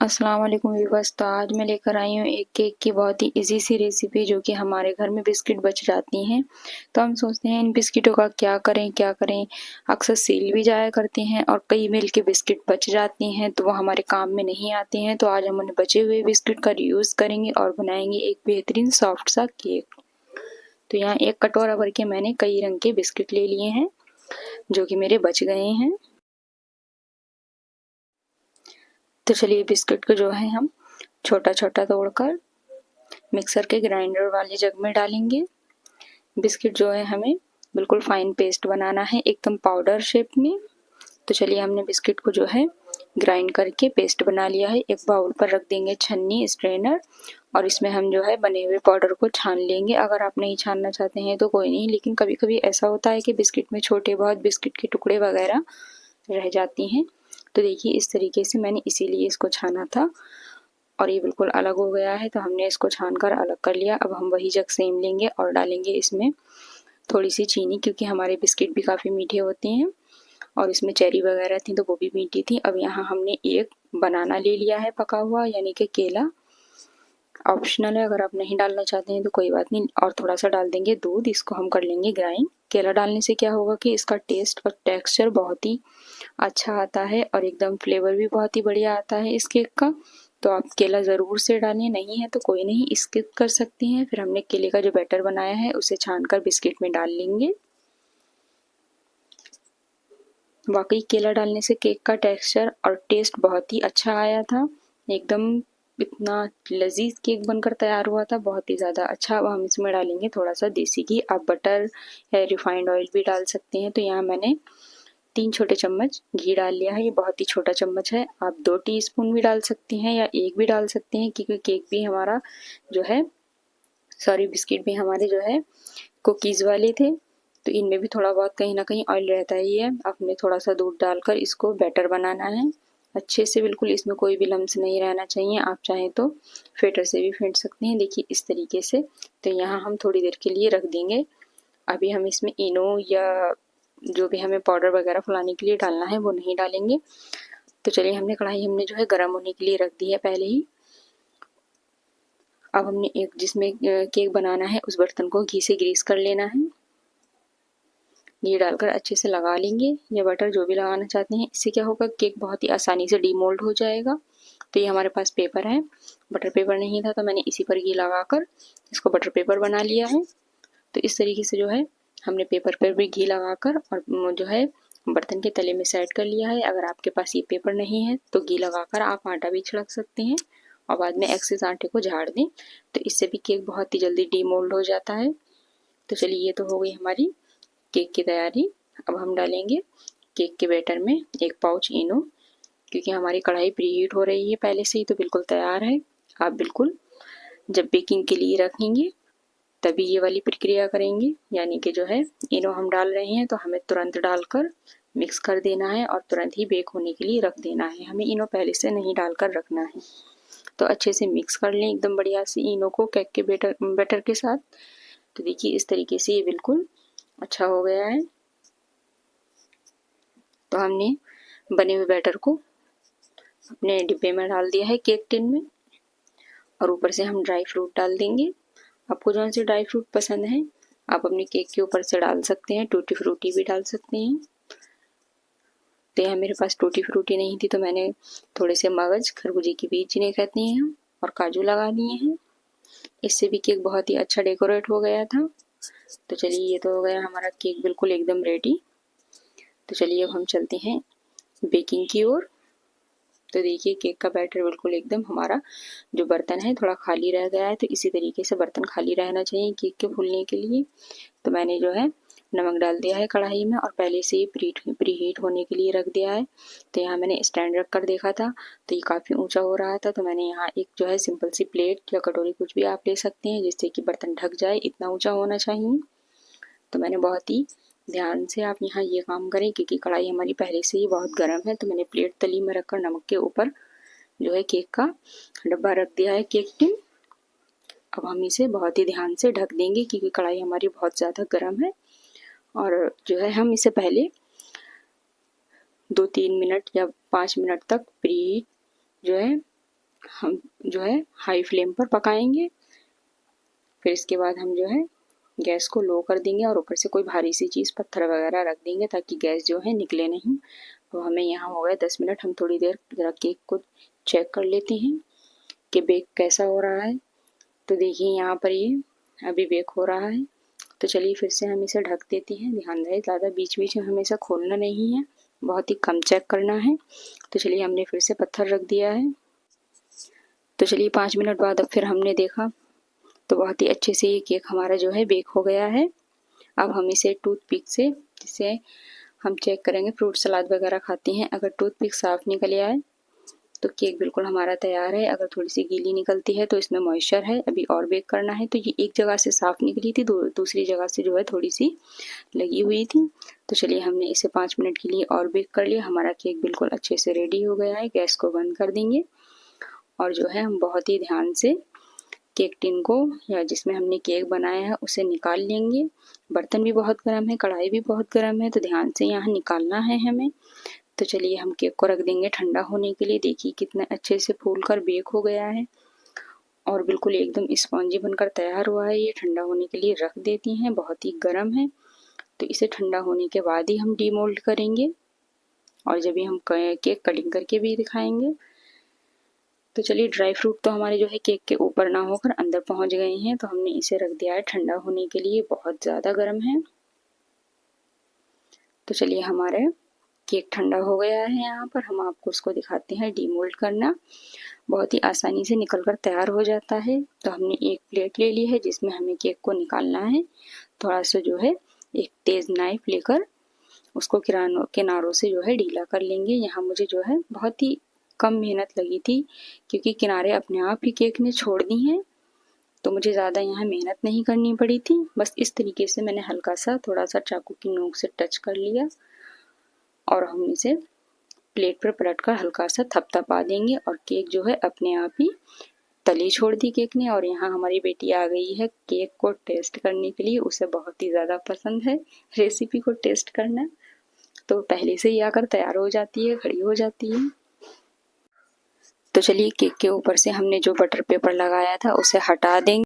अस्सलाम वालेकुम व्यूअर्स। तो आज मैं लेकर आई हूँ एक केक की बहुत ही इजी सी रेसिपी, जो कि हमारे घर में बिस्किट बच जाती हैं। तो हम सोचते हैं इन बिस्किटों का क्या करें। अक्सर सेल भी जाया करते हैं और कई मिल के बिस्किट बच जाती हैं, तो वो हमारे काम में नहीं आते हैं। तो आज हम उन्हें बचे हुए बिस्किट का रीयूज़ करेंगे और बनाएंगे एक बेहतरीन सॉफ्ट सा केक। तो यहाँ एक कटोरा भर के मैंने कई रंग के बिस्किट ले लिए हैं, जो कि मेरे बच गए हैं। तो चलिए बिस्किट को जो है हम छोटा छोटा तोड़कर मिक्सर के ग्राइंडर वाले जग में डालेंगे। बिस्किट जो है हमें बिल्कुल फाइन पेस्ट बनाना है, एकदम पाउडर शेप में। तो चलिए हमने बिस्किट को जो है ग्राइंड करके पेस्ट बना लिया है। एक बाउल पर रख देंगे छन्नी स्ट्रेनर, और इसमें हम जो है बने हुए पाउडर को छान लेंगे। अगर आप नहीं छानना चाहते हैं तो कोई नहीं, लेकिन कभी कभी ऐसा होता है कि बिस्किट में छोटे बहुत बिस्किट के टुकड़े वगैरह रह जाती हैं। तो देखिए इस तरीके से मैंने इसीलिए इसको छाना था, और ये बिल्कुल अलग हो गया है। तो हमने इसको छान कर अलग कर लिया। अब हम वही जग सेम लेंगे और डालेंगे इसमें थोड़ी सी चीनी, क्योंकि हमारे बिस्किट भी काफ़ी मीठे होते हैं और इसमें चेरी वगैरह थी तो वो भी मीठी थी। अब यहाँ हमने एक बनाना ले लिया है पका हुआ, यानी कि केला। ऑप्शनल है, अगर आप नहीं डालना चाहते हैं तो कोई बात नहीं। और थोड़ा सा डाल देंगे दूध, इसको हम कर लेंगे ग्राइंड। केला डालने से क्या होगा कि इसका टेस्ट और टेक्सचर बहुत ही अच्छा आता है और एकदम फ्लेवर भी बहुत ही बढ़िया आता है इस केक का। तो आप केला ज़रूर से डालें, नहीं है तो कोई नहीं स्किप कर सकती हैं। फिर हमने केले का जो बैटर बनाया है उसे छानकर बिस्किट में डाल लेंगे। वाकई केला डालने से केक का टेक्सचर और टेस्ट बहुत ही अच्छा आया था। एकदम इतना लजीज केक बनकर तैयार हुआ था, बहुत ही ज़्यादा अच्छा। अब हम इसमें डालेंगे थोड़ा सा देसी घी। आप बटर या रिफाइंड ऑयल भी डाल सकते हैं। तो यहाँ मैंने 3 छोटे चम्मच घी डाल लिया है। ये बहुत ही छोटा चम्मच है, आप 2 टीस्पून भी डाल सकती हैं या 1 भी डाल सकते हैं, क्योंकि केक भी हमारा जो है बिस्किट भी हमारे जो है कुकीज़ वाले थे, तो इनमें भी थोड़ा बहुत कहीं ना कहीं ऑयल रहता ही है। आपने थोड़ा सा दूध डालकर इसको बैटर बनाना है अच्छे से, बिल्कुल इसमें कोई भी लम्स नहीं रहना चाहिए। आप चाहें तो फेंटर से भी फेंट सकते हैं, देखिए इस तरीके से। तो यहाँ हम थोड़ी देर के लिए रख देंगे। अभी हम इसमें इनो या जो भी हमें पाउडर वगैरह फुलाने के लिए डालना है वो नहीं डालेंगे। तो चलिए हमने कढ़ाई हमने जो है गर्म होने के लिए रख दी है पहले ही। अब हमने एक जिसमें केक बनाना है उस बर्तन को घी से ग्रीस कर लेना है। घी डालकर अच्छे से लगा लेंगे, या बटर जो भी लगाना चाहते हैं। इससे क्या होगा, केक बहुत ही आसानी से डीमोल्ड हो जाएगा। तो ये हमारे पास पेपर है, बटर पेपर नहीं था तो मैंने इसी पर घी लगाकर इसको बटर पेपर बना लिया है। तो इस तरीके से जो है हमने पेपर पर भी घी लगाकर और जो है बर्तन के तले में सेट कर लिया है। अगर आपके पास ये पेपर नहीं है तो घी लगाकर आप आटा भी छिड़क सकते हैं और बाद में एक्सेस आटे को झाड़ दें, तो इससे भी केक बहुत ही जल्दी डीमोल्ड हो जाता है। तो चलिए ये तो हो गई हमारी केक की तैयारी। अब हम डालेंगे केक के बैटर में 1 पाउच इनो, क्योंकि हमारी कढ़ाई प्री हीट हो रही है पहले से ही, तो बिल्कुल तैयार है। आप बिल्कुल जब बेकिंग के लिए रखेंगे तभी ये वाली प्रक्रिया करेंगे, यानी कि जो है इनो हम डाल रहे हैं तो हमें तुरंत डालकर मिक्स कर देना है और तुरंत ही बेक होने के लिए रख देना है। हमें इनो पहले से नहीं डालकर रखना है। तो अच्छे से मिक्स कर लें एकदम बढ़िया से इनो को केक के बैटर के साथ। तो देखिए इस तरीके से ये बिल्कुल अच्छा हो गया है। तो हमने बने हुए बैटर को अपने डिब्बे में डाल दिया है केक टिन में, और ऊपर से हम ड्राई फ्रूट डाल देंगे। आपको जौन से ड्राई फ्रूट पसंद है आप अपने केक के ऊपर से डाल सकते हैं, टूटी फ्रूटी भी डाल सकते हैं। तो यहाँ मेरे पास टूटी फ्रूटी नहीं थी तो मैंने थोड़े से मगज, खरबूजे के बीज जिन्हें कहते हैं हम, और काजू लगा लिए हैं। इससे भी केक बहुत ही अच्छा डेकोरेट हो गया था। तो चलिए ये तो हो गया हमारा केक बिल्कुल एकदम रेडी। तो चलिए अब हम चलते हैं बेकिंग की ओर। तो देखिए केक का बैटर बिल्कुल एकदम हमारा जो बर्तन है थोड़ा खाली रह गया है, तो इसी तरीके से बर्तन खाली रहना चाहिए केक के फूलने के लिए। तो मैंने जो है नमक डाल दिया है कढ़ाई में और पहले से ही प्री हीट होने के लिए रख दिया है। तो यहाँ मैंने स्टैंड रख कर देखा था तो ये काफ़ी ऊंचा हो रहा था, तो मैंने यहाँ एक जो है सिंपल सी प्लेट या कटोरी कुछ भी आप ले सकते हैं जिससे कि बर्तन ढक जाए, इतना ऊंचा होना चाहिए। तो मैंने बहुत ही ध्यान से आप यहाँ ये काम करें, क्योंकि कढ़ाई हमारी पहले से ही बहुत गर्म है। तो मैंने प्लेट तली में रखकर नमक के ऊपर जो है केक का डब्बा रख दिया है, केक टिन। अब हम इसे बहुत ही ध्यान से ढक देंगे क्योंकि कढ़ाई हमारी बहुत ज़्यादा गर्म है। और जो है हम इसे पहले 2-3 मिनट या 5 मिनट तक प्री जो है हम जो है हाई फ्लेम पर पकाएंगे। फिर इसके बाद हम जो है गैस को लो कर देंगे और ऊपर से कोई भारी सी चीज़ पत्थर वगैरह रख देंगे ताकि गैस जो है निकले नहीं। तो हमें यहाँ हो गया 10 मिनट। हम थोड़ी देर ज़रा केक को चेक कर लेते हैं कि बेक कैसा हो रहा है। तो देखिए यहाँ पर ये अभी बेक हो रहा है। तो चलिए फिर से हम इसे ढक देते हैं। ध्यान रहे ज़्यादा बीच बीच में हमें इसे खोलना नहीं है, बहुत ही कम चेक करना है। तो चलिए हमने फिर से पत्थर रख दिया है। तो चलिए 5 मिनट बाद अब फिर हमने देखा तो बहुत ही अच्छे से ये केक हमारा जो है बेक हो गया है। अब हम इसे टूथपिक से, जिसे हम चेक करेंगे, फ्रूट सलाद वगैरह खाते हैं, अगर टूथपिक साफ निकल आए तो केक बिल्कुल हमारा तैयार है। अगर थोड़ी सी गीली निकलती है तो इसमें मॉइस्चर है, अभी और बेक करना है। तो ये एक जगह से साफ निकली थी, दूसरी जगह से जो है थोड़ी सी लगी हुई थी। तो चलिए हमने इसे 5 मिनट के लिए और बेक कर लिया। हमारा केक बिल्कुल अच्छे से रेडी हो गया है। गैस को बंद कर देंगे और जो है हम बहुत ही ध्यान से केक टिन को, या जिसमें हमने केक बनाया है, उसे निकाल लेंगे। बर्तन भी बहुत गर्म है, कढ़ाई भी बहुत गर्म है, तो ध्यान से यहाँ निकालना है हमें। तो चलिए हम केक को रख देंगे ठंडा होने के लिए। देखिए कितना अच्छे से फूल कर बेक हो गया है और बिल्कुल एकदम स्पॉन्जी बनकर तैयार हुआ है। ये ठंडा होने के लिए रख देती हैं, बहुत ही गर्म है। तो इसे ठंडा होने के बाद ही हम डीमोल्ड करेंगे और जब भी हम केक कटिंग करके भी दिखाएंगे। तो चलिए ड्राई फ्रूट तो हमारे जो है केक के ऊपर ना होकर अंदर पहुंच गए हैं, तो हमने इसे रख दिया है ठंडा होने के लिए। बहुत ज़्यादा गर्म है। तो चलिए हमारे केक ठंडा हो गया है। यहाँ पर हम आपको उसको दिखाते हैं डीमोल्ड करना। बहुत ही आसानी से निकल कर तैयार हो जाता है। तो हमने एक प्लेट ले ली है जिसमें हमें केक को निकालना है। थोड़ा सा जो है एक तेज़ नाइफ लेकर उसको किनारों से जो है ढीला कर लेंगे। यहाँ मुझे जो है बहुत ही कम मेहनत लगी थी क्योंकि किनारे अपने आप ही केक ने छोड़ दी हैं, तो मुझे ज़्यादा यहाँ मेहनत नहीं करनी पड़ी थी। बस इस तरीके से मैंने हल्का सा थोड़ा सा चाकू की नोक से टच कर लिया और हम इसे प्लेट पर पलट कर हल्का सा थपथपा देंगे और केक जो है अपने आप ही तली छोड़ दी केक ने। और यहाँ हमारी बेटी आ गई है केक को टेस्ट करने के लिए। उसे बहुत ही ज़्यादा पसंद है रेसिपी को टेस्ट करना, तो पहले से ही आकर तैयार हो जाती है, खड़ी हो जाती है। तो चलिए केक के ऊपर से हमने जो बटर पेपर लगाया था उसे हटा देंगे।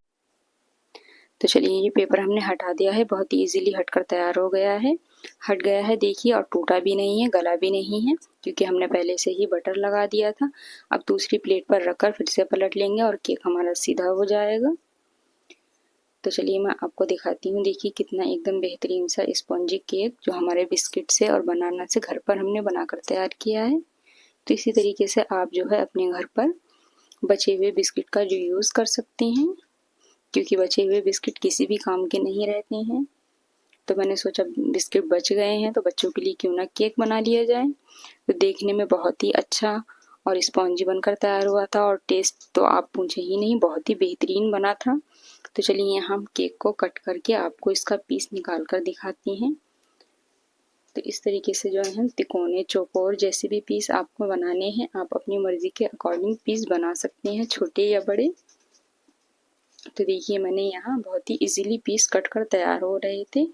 तो चलिए ये पेपर हमने हटा दिया है, बहुत इजीली हटकर तैयार हो गया है। हट गया है देखिए, और टूटा भी नहीं है, गला भी नहीं है, क्योंकि हमने पहले से ही बटर लगा दिया था। अब दूसरी प्लेट पर रखकर फिर से पलट लेंगे और केक हमारा सीधा हो जाएगा। तो चलिए मैं आपको दिखाती हूँ। देखिए कितना एकदम बेहतरीन सा स्पॉन्जी केक जो हमारे बिस्किट से और बनाना से घर पर हमने बनाकर तैयार किया है। तो इसी तरीके से आप जो है अपने घर पर बचे हुए बिस्किट का जो यूज़ कर सकते हैं, क्योंकि बचे हुए बिस्किट किसी भी काम के नहीं रहते हैं। तो मैंने सोचा बिस्किट बच गए हैं तो बच्चों के लिए क्यों ना केक बना लिया जाए। तो देखने में बहुत ही अच्छा और स्पॉन्जी बनकर तैयार हुआ था और टेस्ट तो आप पूछे ही नहीं, बहुत ही बेहतरीन बना था। तो चलिए यहाँ हम केक को कट करके आपको इसका पीस निकाल कर दिखाती हैं। तो इस तरीके से जो है हम तिकोने, चौकोर जैसे भी पीस आपको बनाने हैं, आप अपनी मर्जी के अकॉर्डिंग पीस बना सकते हैं, छोटे या बड़े। तो देखिए मैंने यहाँ बहुत ही इजीली पीस कट कर तैयार हो रहे थे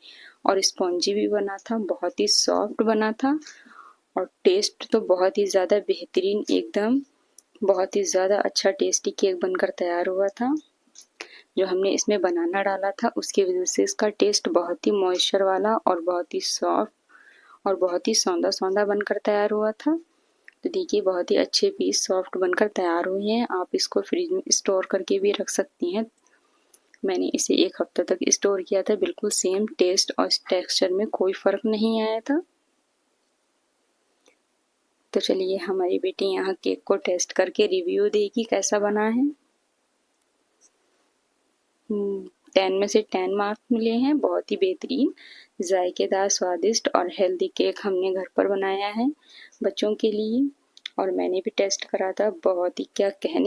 और स्पॉन्जी भी बना था, बहुत ही सॉफ्ट बना था और टेस्ट तो बहुत ही ज़्यादा बेहतरीन, एकदम बहुत ही ज़्यादा अच्छा टेस्टी केक बनकर तैयार हुआ था। जो हमने इसमें बनाना डाला था उसकी वजह से इसका टेस्ट बहुत ही मॉइस्चर वाला और बहुत ही सॉफ्ट और बहुत ही सौंधा सौंधा बनकर तैयार हुआ था। तो देखिए बहुत ही अच्छे पीस सॉफ्ट बनकर तैयार हुए हैं। आप इसको फ्रिज में स्टोर करके भी रख सकती हैं। मैंने इसे 1 हफ्ते तक स्टोर किया था, बिल्कुल सेम टेस्ट और टेक्सचर में कोई फ़र्क नहीं आया था। तो चलिए हमारी बेटी यहाँ केक को टेस्ट करके रिव्यू देगी कैसा बना है। 10 में से 10 मार्क्स मिले हैं। बहुत ही बेहतरीन, जायकेदार, स्वादिष्ट और हेल्दी केक हमने घर पर बनाया है बच्चों के लिए और मैंने भी टेस्ट करा था। बहुत ही क्या कहने